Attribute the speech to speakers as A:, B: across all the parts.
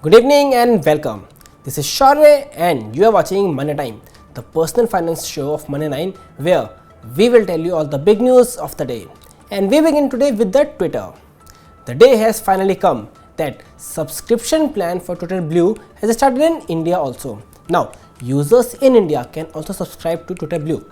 A: Good evening and welcome. This is Shaurya and you are watching Money9, the personal finance show of Money9, where we will tell you all the big news of the day. And we begin today with the Twitter. The day has finally come that subscription plan for Twitter Blue has started in India also. Now, users in India can also subscribe to Twitter Blue.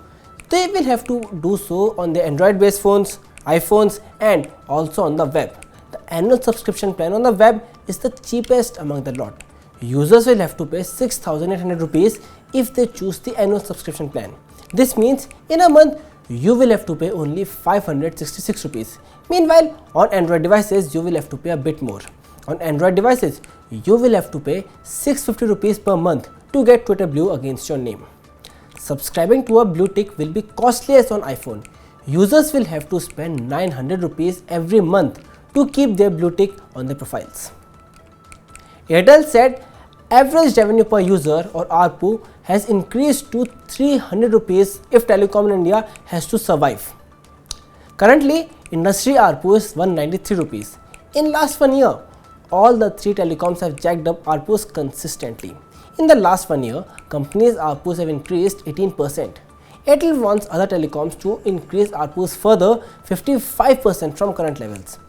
A: They will have to do so on their Android-based phones, iPhones, and also on the web. The annual subscription plan on the web is the cheapest among the lot. Users will have to pay 6,800 rupees if they choose the annual subscription plan. This means in a month you will have to pay only 566 rupees. Meanwhile, on Android devices you will have to pay a bit more. On Android devices you will have to pay 650 rupees per month to get Twitter Blue against your name. Subscribing to a blue tick will be costly as on iPhone. Users will have to spend 900 rupees every month to keep their blue tick on their profiles. Airtel said average revenue per user or ARPU has increased to 300 rupees if telecom in India has to survive. Currently, industry ARPU is 193 rupees. In last 1 year, all the three telecoms have jacked up ARPUs consistently. In the last 1 year, companies' ARPUs have increased 18%. Airtel wants other telecoms to increase ARPUs further 55% from current levels.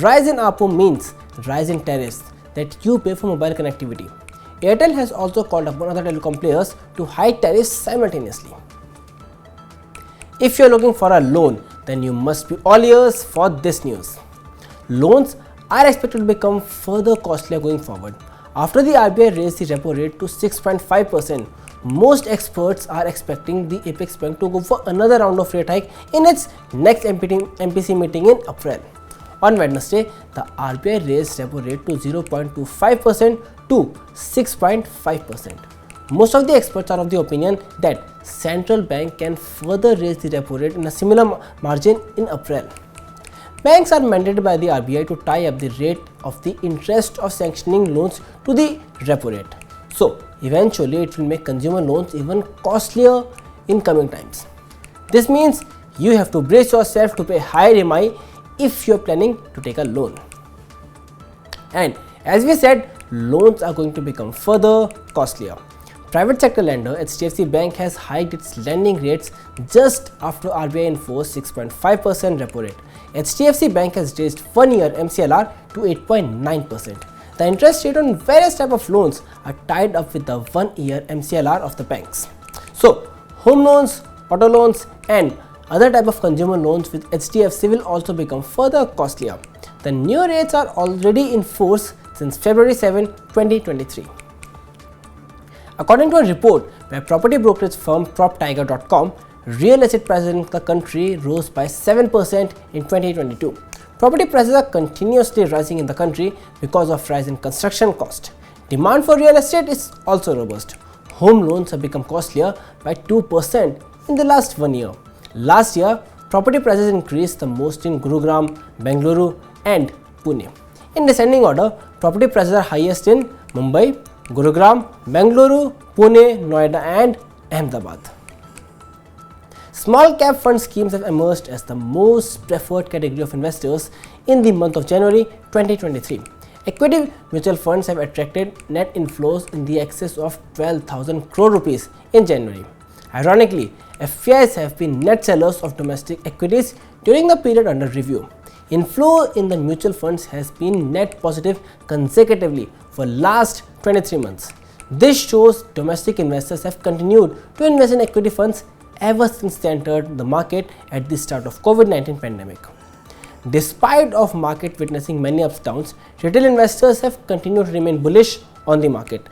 A: Rise in ARPU means rise in tariffs that you pay for mobile connectivity. Airtel has also called upon other telecom players to hike tariffs simultaneously. If you are looking for a loan, then you must be all ears for this news. Loans are expected to become further costlier going forward. After the RBI raised the repo rate to 6.5%, most experts are expecting the Apex Bank to go for another round of rate hike in its next MPC meeting in April. On Wednesday, the RBI raised repo rate to 0.25% to 6.5%. Most of the experts are of the opinion that central bank can further raise the repo rate in a similar margin in April. Banks are mandated by the RBI to tie up the rate of the interest of sanctioning loans to the repo rate. So, eventually it will make consumer loans even costlier in coming times. This means you have to brace yourself to pay higher EMI if you are planning to take a loan. And as we said, loans are going to become further costlier. Private sector lender HDFC Bank has hiked its lending rates just after RBI enforced 6.5% repo rate. HDFC Bank has raised 1-year MCLR to 8.9%. The interest rate on various types of loans are tied up with the 1-year MCLR of the banks. So, home loans, auto loans, and other type of consumer loans with HDFC will also become further costlier. The new rates are already in force since February 7, 2023. According to a report by property brokerage firm PropTiger.com, real estate prices in the country rose by 7% in 2022. Property prices are continuously rising in the country because of rise in construction cost. Demand for real estate is also robust. Home loans have become costlier by 2% in the last 1 year. Last year, property prices increased the most in Gurugram, Bengaluru, and Pune. In descending order, property prices are highest in Mumbai, Gurugram, Bengaluru, Pune, Noida, and Ahmedabad. Small cap fund schemes have emerged as the most preferred category of investors in the month of January 2023. Equity mutual funds have attracted net inflows in the excess of 12,000 crore rupees in January. Ironically, FPIs have been net sellers of domestic equities during the period under review. Inflow in the mutual funds has been net positive consecutively for last 23 months. This shows domestic investors have continued to invest in equity funds ever since they entered the market at the start of COVID-19 pandemic. Despite of market witnessing many ups and downs, retail investors have continued to remain bullish on the market.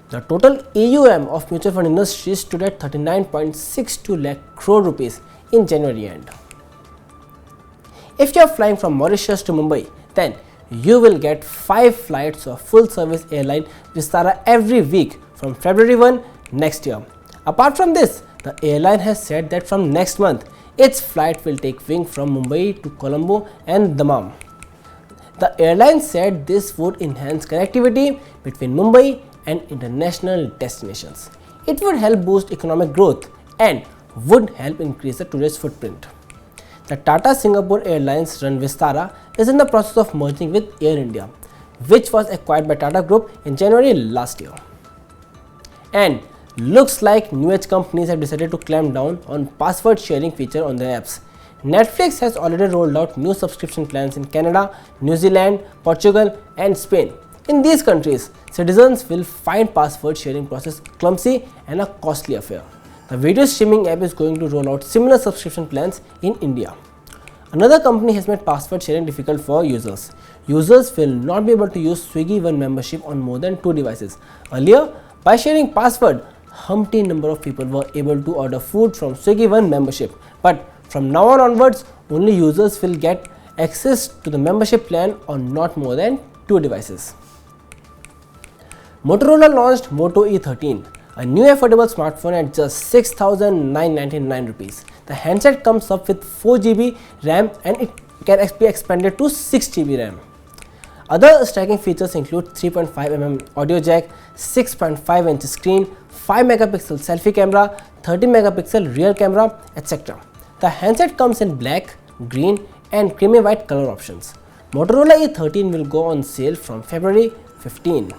A: The total AUM of mutual fund industry stood at 39.62 lakh crore rupees in January end. If you are flying from Mauritius to Mumbai, then you will get 5 flights of full service airline Vistara every week from February 1 next year. Apart from this, the airline has said that from next month, its flight will take wing from Mumbai to Colombo and Dammam. The airline said this would enhance connectivity between Mumbai and international destinations. It would help boost economic growth and would help increase the tourist footprint. The Tata Singapore Airlines run Vistara is in the process of merging with Air India. which was acquired by Tata Group in January last year. And looks like new age companies have decided to clamp down on password sharing feature on their apps. Netflix has already rolled out new subscription plans in Canada, New Zealand, Portugal and Spain. In these countries, citizens will find password sharing process clumsy and a costly affair. The video streaming app is going to roll out similar subscription plans in India. Another company has made password sharing difficult for users. Users will not be able to use Swiggy One membership on more than 2 devices. Earlier, by sharing password, humpty number of people were able to order food from Swiggy One membership. But from now on onwards, only users will get access to the membership plan on not more than 2 devices. Motorola launched Moto E13, a new affordable smartphone at just 6,999 rupees. The handset comes up with 4 GB RAM and it can be expanded to 6 GB RAM. Other striking features include 3.5mm audio jack, 6.5 inch screen, 5 megapixel selfie camera, 30 megapixel rear camera, etc. The handset comes in black, green and creamy white color options. Motorola E13 will go on sale from February 15.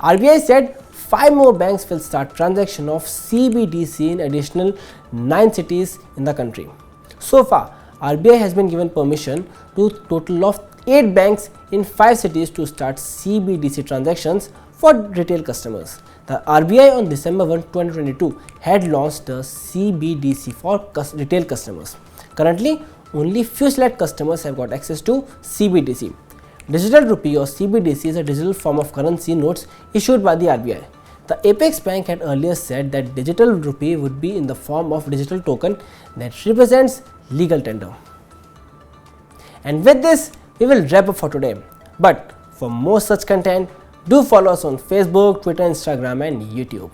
A: RBI said 5 more banks will start transaction of CBDC in additional 9 cities in the country. So far, RBI has been given permission to total of 8 banks in 5 cities to start CBDC transactions for retail customers. The RBI on December 1, 2022 had launched the CBDC for retail customers. Currently, only few select customers have got access to CBDC. Digital rupee or CBDC is a digital form of currency notes issued by the RBI. The Apex Bank had earlier said that digital rupee would be in the form of digital token that represents legal tender. And with this, we will wrap up for today. But for more such content, do follow us on Facebook, Twitter, Instagram and YouTube.